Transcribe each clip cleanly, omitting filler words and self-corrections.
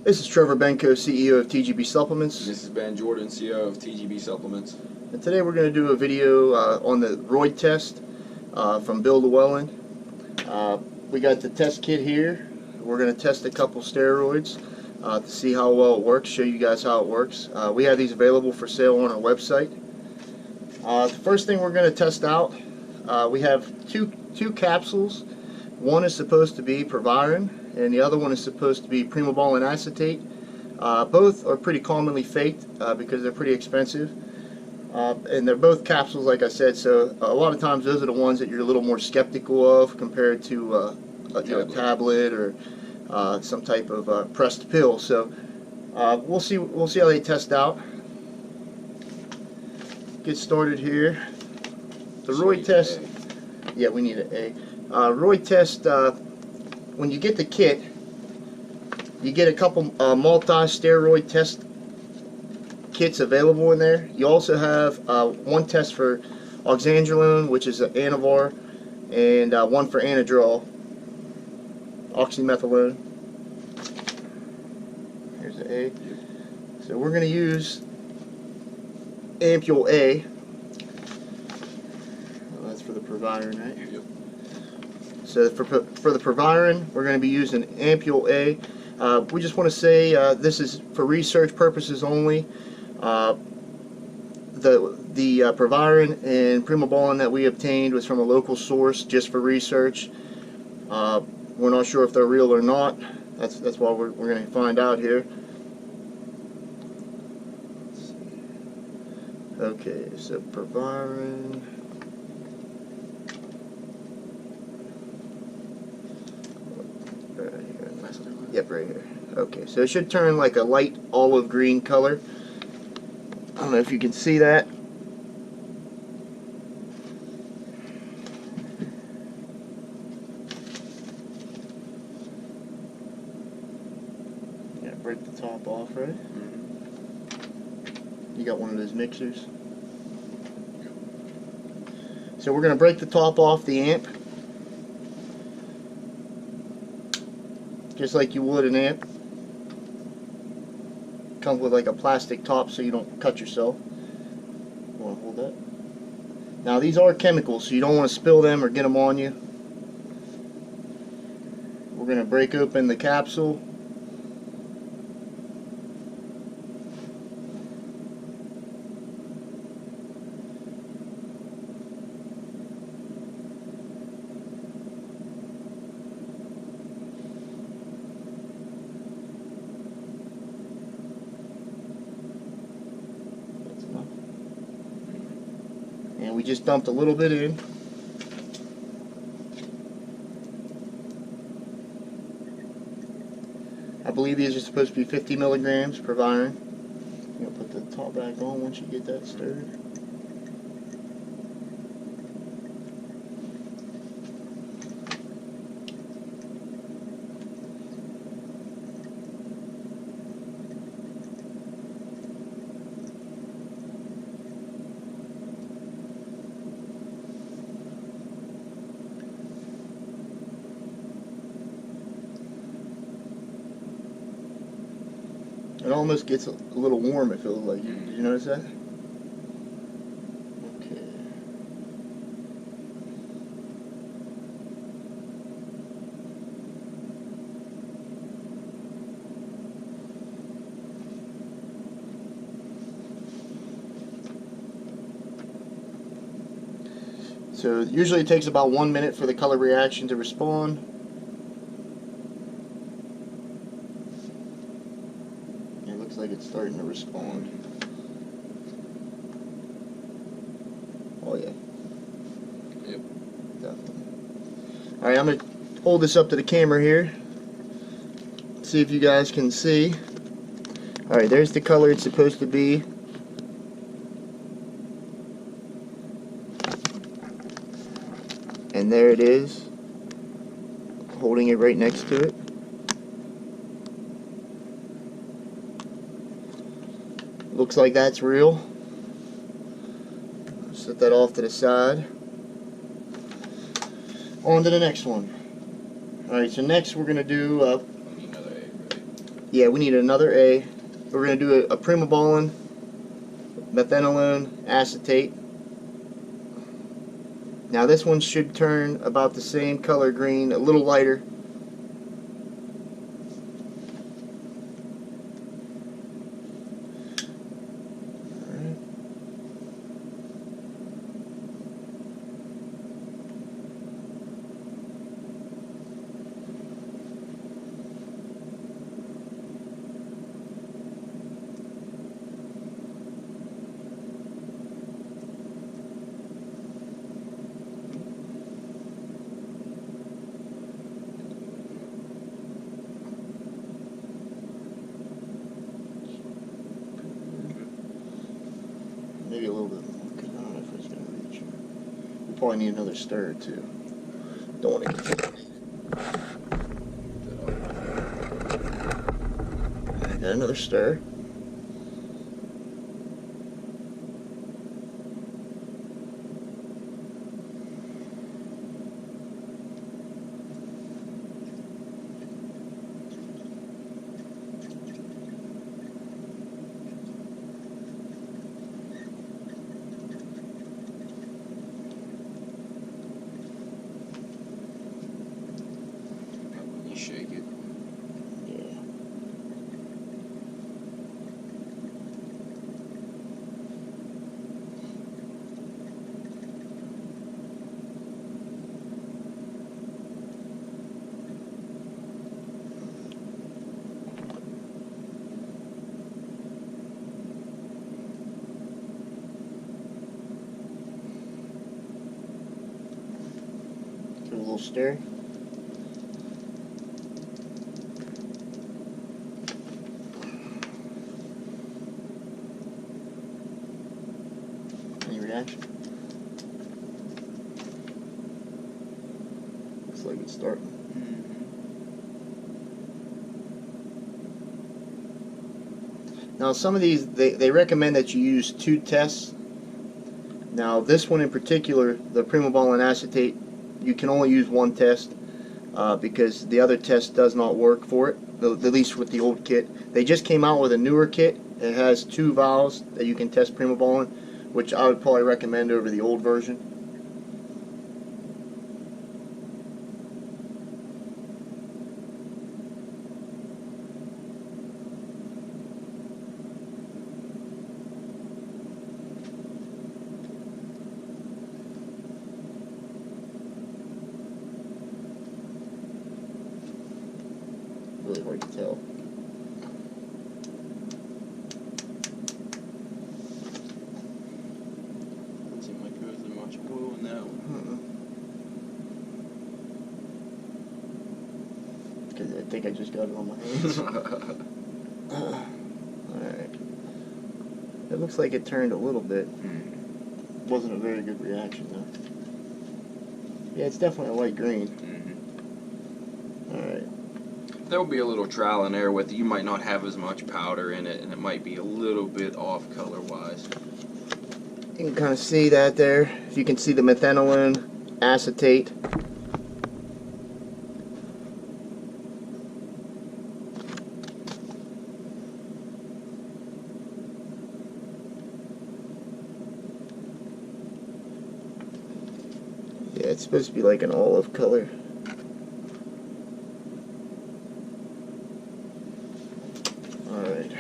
This is Trevor Benko, CEO of TGB Supplements. This is Ben Jordan, CEO of TGB Supplements. And today we're going to do a video on the RoidTest from Bill Llewellyn. We got the test kit here. We're going to test a couple steroids to see how well it works, show you guys how it works. We have these available for sale on our website. The first thing we're going to test out, we have two capsules. One is supposed to be proviron, and the other one is supposed to be primobolan acetate. Both are pretty commonly faked because they're pretty expensive. And they're both capsules, like I said, so a lot of times those are the ones that you're a little more skeptical of compared to a tablet or some type of pressed pill. So we'll see how they test out. Get started here. The RoidTest. Yeah, we need an A. RoidTest. When you get the kit, you get a couple multi-steroid test kits available in there. You also have one test for oxandrolone, which is an anavar, and one for anadrol, oxymethylone. Here's the A. So we're going to use ampule A. Oh, that's for the proviron, right? Yep. So for the proviron, we're going to be using ampule A. We just want to say this is for research purposes only. The proviron and primobolan that we obtained was from a local source, just for research. We're not sure if they're real or not. That's why we're going to find out here. Okay, so proviron. Yep, right here. Okay, so it should turn like a light olive green color. I don't know if you can see that. Yeah, break the top off, right? Mm-hmm. You got one of those mixers. So we're going to break the top off the amp, just like you would an amp. Comes with like a plastic top so you don't cut yourself. You want to hold that? Now these are chemicals, so you don't want to spill them or get them on you. We're going to break open the capsule. And we just dumped a little bit in. I believe these are supposed to be 50 milligrams per proviron. You'll put the top back on once you get that stirred. It almost gets a little warm, it feels like. Did you notice that? Okay. So usually it takes about 1 minute for the color reaction to respond. Looks like it's starting to respond. Oh yeah. Yep. Definitely. Alright, I'm going to hold this up to the camera here. See if you guys can see. Alright, there's the color it's supposed to be. And there it is. Holding it right next to it. Looks like that's real. Set that off to the side. On to the next one. Alright, so next we're going to do Yeah, we need another A. We're going to do a primobolan, methanolone, acetate. Now this one should turn about the same color green, a little lighter. Maybe a little bit more, because I don't know if it's going to reach. We probably need another stir too. Don't want to. Got another stir. Shake it. Yeah. Give it a little stir. Reaction. Looks like it's starting. Now some of these, they recommend that you use 2 tests. Now this one in particular, the primobolan acetate, you can only use 1 test because the other test does not work for it, at least with the old kit. They just came out with a newer kit. It has 2 vials that you can test primobolan, which I would probably recommend over the old version. Really hard to tell. Because I think I just got it on my hands. Alright. It looks like it turned a little bit. Wasn't a very good reaction though. Yeah, it's definitely a light green. Alright. There will be a little trial and error with it. You might not have as much powder in it, and it might be a little bit off color-wise. You can kind of see that there. If you can see the methanolone, acetate. Yeah, it's supposed to be like an olive color. Alright.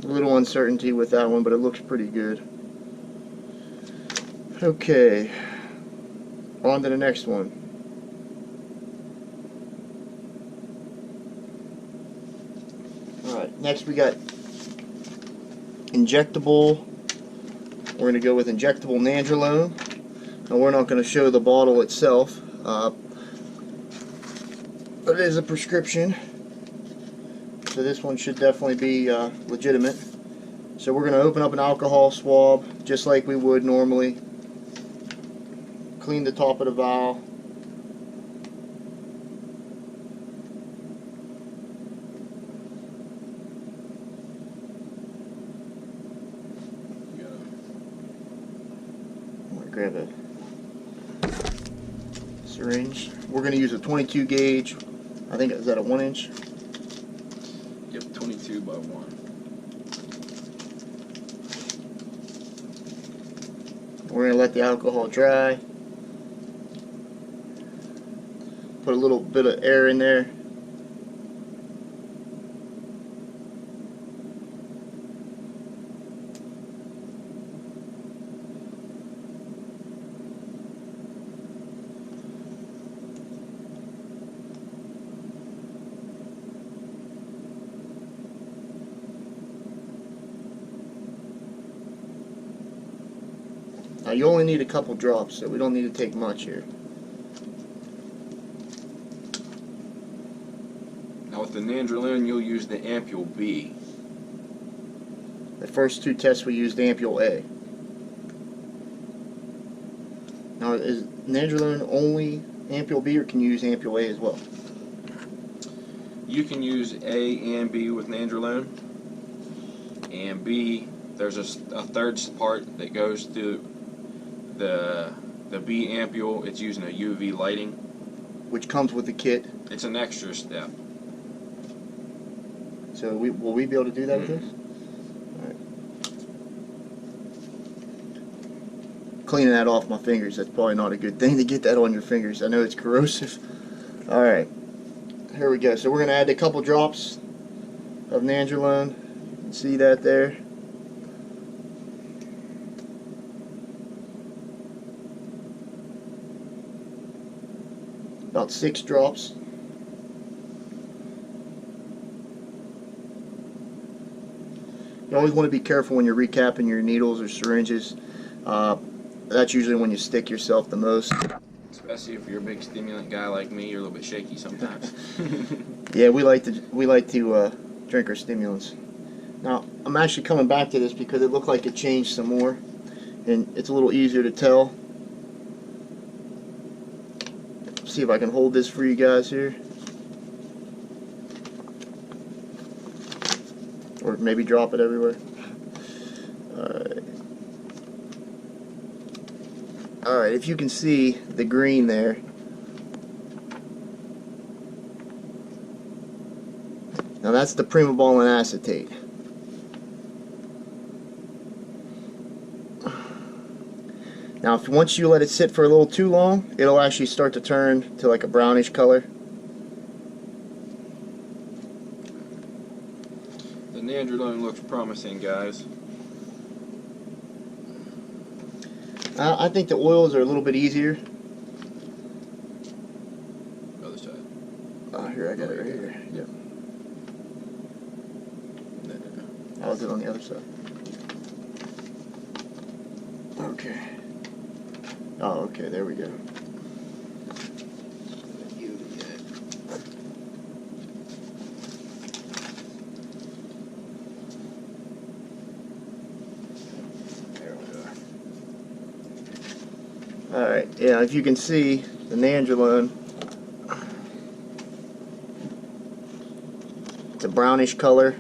A little uncertainty with that one, but it looks pretty good. Okay. On to the next one. Alright, next we got injectable. We're going to go with injectable nandrolone. Now we're not going to show the bottle itself, but it is a prescription, so this one should definitely be legitimate. So we're going to open up an alcohol swab just like we would normally. Clean the top of the vial. Grab a syringe. We're going to use a 22 gauge. I think, is that a 1 inch? Yep, 22 by 1. We're going to let the alcohol dry. Put a little bit of air in there. Now you only need a couple drops, so we don't need to take much here. Now with the nandrolone, you'll use the ampule B. The first 2 tests we used ampule A. Now is nandrolone only ampule B, or can you use ampule A as well? You can use A and B with nandrolone. And B, there's a third part that goes through the B ampule. It's using a UV lighting. Which comes with the kit. It's an extra step. So will we be able to do that with this? Alright. Cleaning that off my fingers, that's probably not a good thing to get that on your fingers. I know it's corrosive. Alright, here we go. So we're going to add a couple drops of nandrolone. You can see that there. About 6 drops. You always want to be careful when you're recapping your needles or syringes. That's usually when you stick yourself the most. Especially if you're a big stimulant guy like me, you're a little bit shaky sometimes. Yeah, we like to drink our stimulants. Now I'm actually coming back to this because it looked like it changed some more, and it's a little easier to tell. See if I can hold this for you guys here. Or maybe drop it everywhere. Alright. Alright, if you can see the green there. Now that's the primobolan acetate. Now once you let it sit for a little too long, it'll actually start to turn to like a brownish color. The nandrolone looks promising, guys. I think the oils are a little bit easier. Other side. Here, I got it right here. Yep. How is it on the other side? Okay. Oh, okay, there we go. Alright, yeah, if you can see the nandrolone, it's a brownish color,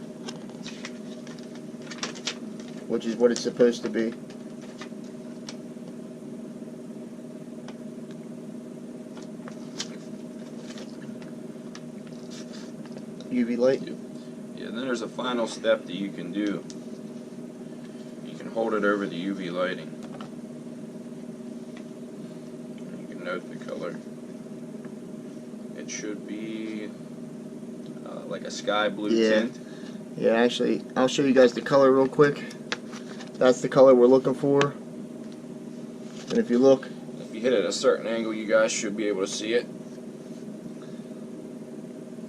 which is what it's supposed to be. UV light? Yeah, then there's a final step that you can do. You can hold it over the UV lighting. You can note the color. It should be like a sky blue tint. Yeah, actually, I'll show you guys the color real quick. That's the color we're looking for. And if you look, If you hit it at a certain angle, you guys should be able to see it.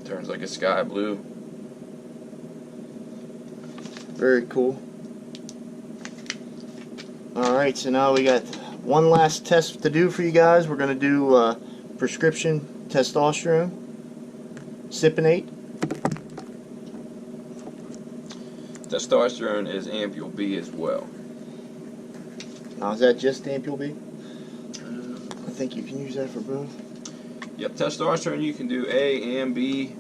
Turns like a sky blue. very cool. Alright, so now we got one last test to do for you guys. We're going to do prescription testosterone, cypionate. Testosterone is ampule B as well. Now, is that just ampule B? I think you can use that for both. Yep, testosterone you can do A and B.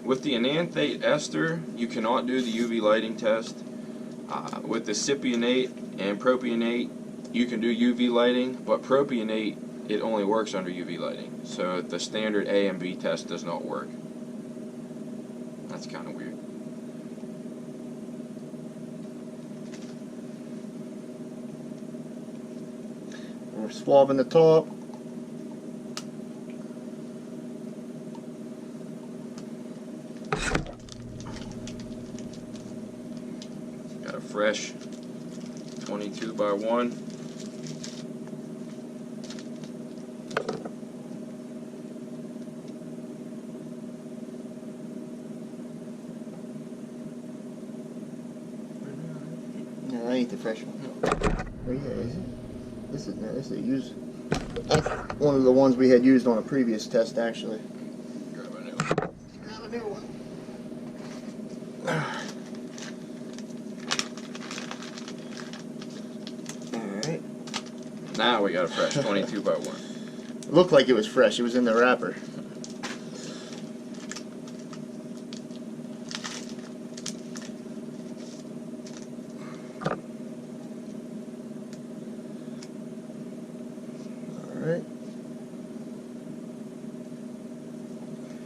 With the enanthate ester, you cannot do the UV lighting test. With the cypionate and propionate, you can do UV lighting, but propionate it only works under UV lighting. So the standard A and B test does not work. That's kind of weird. We're swabbing the top. Got a fresh 22x1. No, that ain't the fresh one. Oh yeah, is it? This is used. That's one of the ones we had used on a previous test, actually. Grab a new one. Grab a new one. Alright. Now we got a fresh 22x1. It looked like it was fresh. It was in the wrapper. Alright.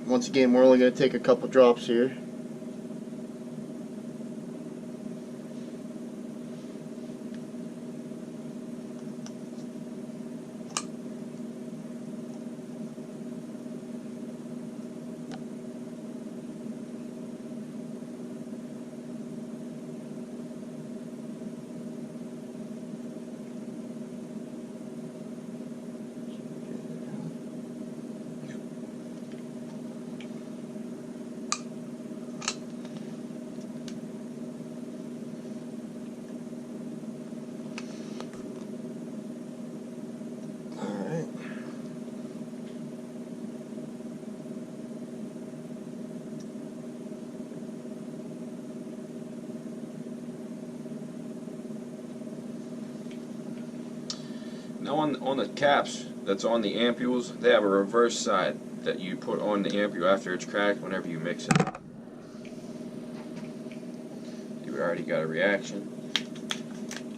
Once again, we're only going to take a couple drops here. Now on the caps that's on the ampules, they have a reverse side that you put on the ampule after it's cracked whenever you mix it. You already got a reaction.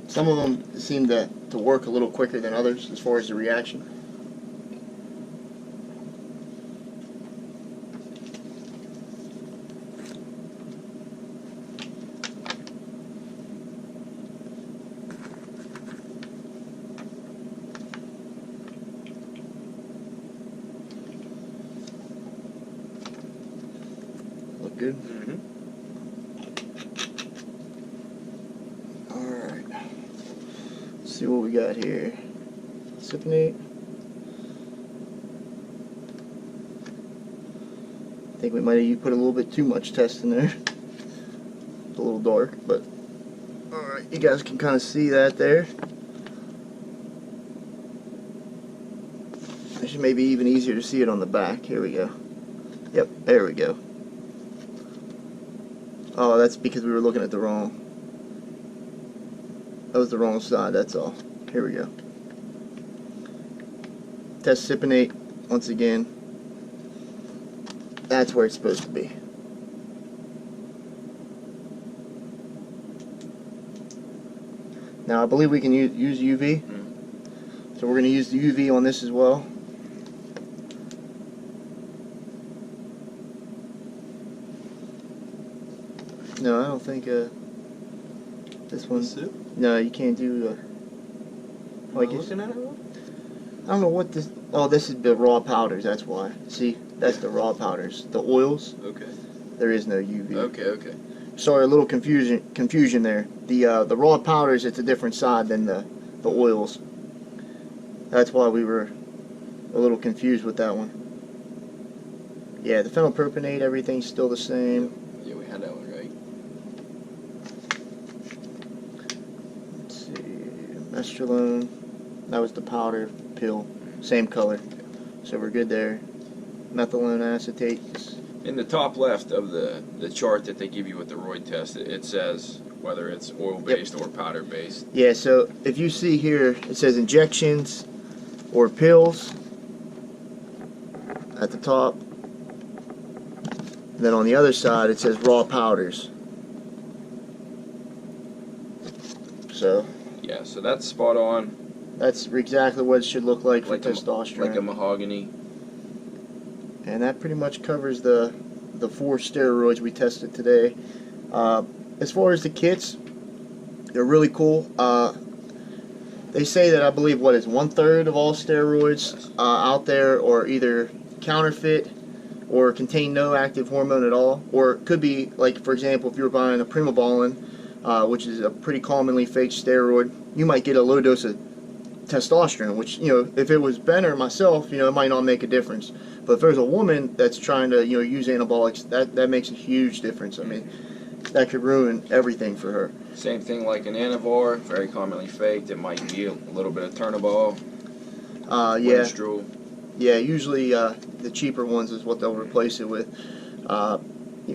Some of them seem to work a little quicker than others as far as the reaction. Look good? Mm-hmm. Alright. Let's see what we got here. Cypionate. I think we might have put a little bit too much test in there. It's a little dark, but alright, you guys can kind of see that there. It may be even easier to see it on the back. Here we go. Yep, there we go. Oh, that's because we were looking at the wrong. That was the wrong side, that's all. Here we go. Test cypionate once again. That's where it's supposed to be. Now I believe we can use UV. So we're going to use the UV on this as well. No, I don't think this one. No, you can't do. Am I looking at it wrong? I don't know what this. Oh, this is the raw powders. That's why. See, that's the raw powders. The oils. Okay. There is no UV. Okay. Sorry, a little confusion there. The raw powders, it's a different side than the oils. That's why we were a little confused with that one. Yeah, the phenylpropionate, everything's still the same. Yeah, we had that one right. Let's see, nandrolone. That was the powder pill, same color. So we're good there. Methylone acetate. In the top left of the chart that they give you with the RoidTest, it says whether it's oil-based or powder-based. Yeah, so if you see here, it says injections or pills at the top. And then on the other side, it says raw powders. So Yeah, so that's spot on. That's exactly what it should look like for like testosterone. like a mahogany. And that pretty much covers the 4 steroids we tested today. As far as the kits, they're really cool. They say that I believe what is 1/3 of all steroids out there are either counterfeit or contain no active hormone at all, or it could be, like, for example, if you were buying a primobolan, which is a pretty commonly fake steroid, you might get a low dose of testosterone, which, you know, if it was Ben or myself, you know, it might not make a difference. But if there's a woman that's trying to, you know, use anabolics, that makes a huge difference. I mean, that could ruin everything for her. Same thing like an Anavar, very commonly faked. It might be a little bit of Turnaball, Yeah. Winstrol. Yeah, usually the cheaper ones is what they'll replace it with.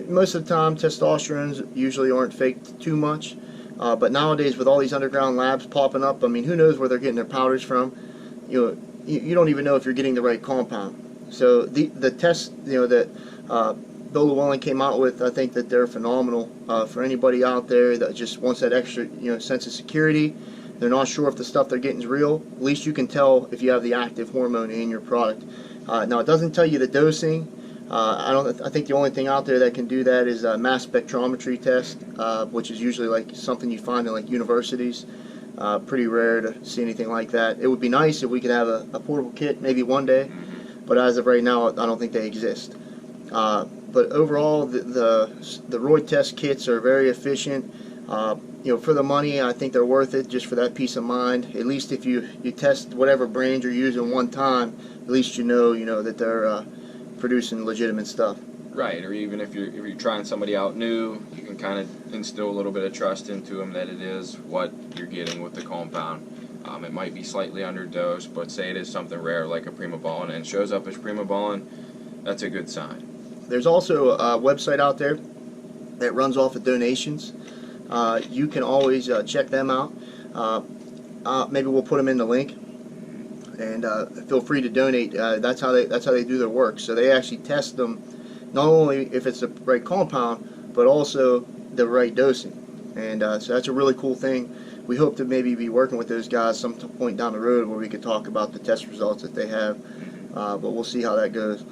Most of the time, testosterones usually aren't faked too much. But nowadays, with all these underground labs popping up, I mean, who knows where they're getting their powders from? You know, you don't even know if you're getting the right compound. So the tests, you know, that Bill Llewellyn came out with, I think that they're phenomenal for anybody out there that just wants that extra, you know, sense of security. They're not sure if the stuff they're getting is real. At least you can tell if you have the active hormone in your product. Now, it doesn't tell you the dosing. I think the only thing out there that can do that is a mass spectrometry test, which is usually like something you find in like universities. Pretty rare to see anything like that. It would be nice if we could have a portable kit maybe one day, but as of right now, I don't think they exist. But overall, the RoidTest kits are very efficient. You know, for the money, I think they're worth it just for that peace of mind. At least if you test whatever brand you're using one time, at least you know that they're producing legitimate stuff. Right, or even if you're trying somebody out new, you can kind of instill a little bit of trust into them that it is what you're getting with the compound. It might be slightly underdosed, but say it is something rare like a primobolan and shows up as primobolan, that's a good sign. There's also a website out there that runs off of donations. You can always check them out. Maybe we'll put them in the link, and feel free to donate. That's how they do their work. So they actually test them, not only if it's the right compound, but also the right dosing. And so that's a really cool thing. We hope to maybe be working with those guys some point down the road where we could talk about the test results that they have. But we'll see how that goes.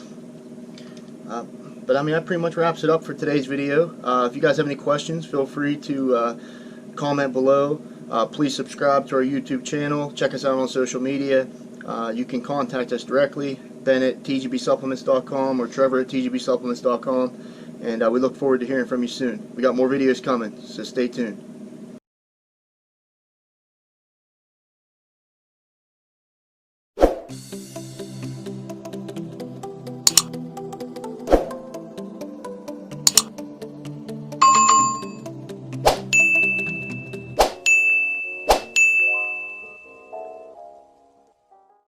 But I mean, that pretty much wraps it up for today's video. If you guys have any questions, feel free to comment below. Please subscribe to our YouTube channel. Check us out on social media. You can contact us directly, Ben at tgbsupplements.com or Trevor at tgbsupplements.com. And we look forward to hearing from you soon. We got more videos coming, so stay tuned.